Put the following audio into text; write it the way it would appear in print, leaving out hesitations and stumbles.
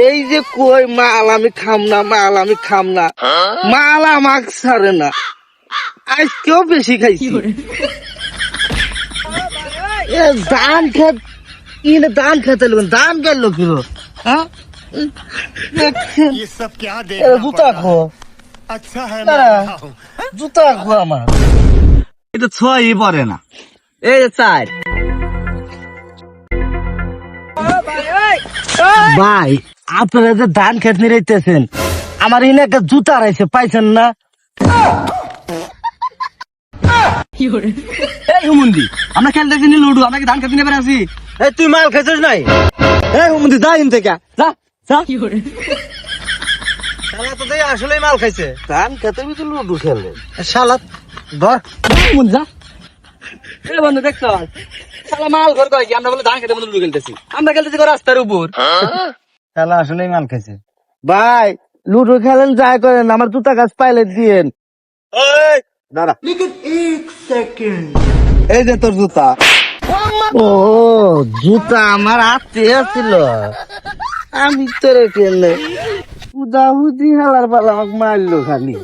এই যে কই মাল আমি খাম না, মাল আমি খাম না, মাল আমাক ছাড়ে না, আজকেও বেশি খাইছি। এ ধান খেত ইনে ধান খেতে লোক ধান গেল কিলো, হ্যাঁ ये सब क्या देखना জুতা पड़ रहा খো, है? अच्छा है मैं अंधा हूँ। জুতা খো আমার। এটা ছয়ই পড়ে না। এই যে চার ভাই আপনারা যে ধান খেত নিরাইতেছেন, আমার ইনে একটা জুতা রাইছে পাইছেন না? এই হুমুন্দি আমরা খেলতেছি নি লুডু, আমরা কি ধান খেতে নেবে আসি? এই তুই মাল খাইছিস নাই? এই হুমুন্দি যা ইন থেকে যা যা। শালা তো দেই আসলেই মাল খাইছে, ধান খেতে বি তো লুডু খেলে শালা। ধর হুমুন্দি যা। এই বন্ধু দেখছ শালা মাল ঘর কয় কি আমরা বলে ধান খেতে বলে লুডু খেলতেছি, আমরা খেলতেছি রাস্তার উপর। শালা আসলেই মাল খাইছে। ভাই লুডো খেলেন যাই করেন, আমার জুতা গাছ পাইলে দিয়েন। এই দাঁড়া, এই যে তোর জুতা। ও জুতা আমার হাতে ছিল, আমি তোরে খেলে উদা হুদি হালার পালা আমাকে মারলো খালি।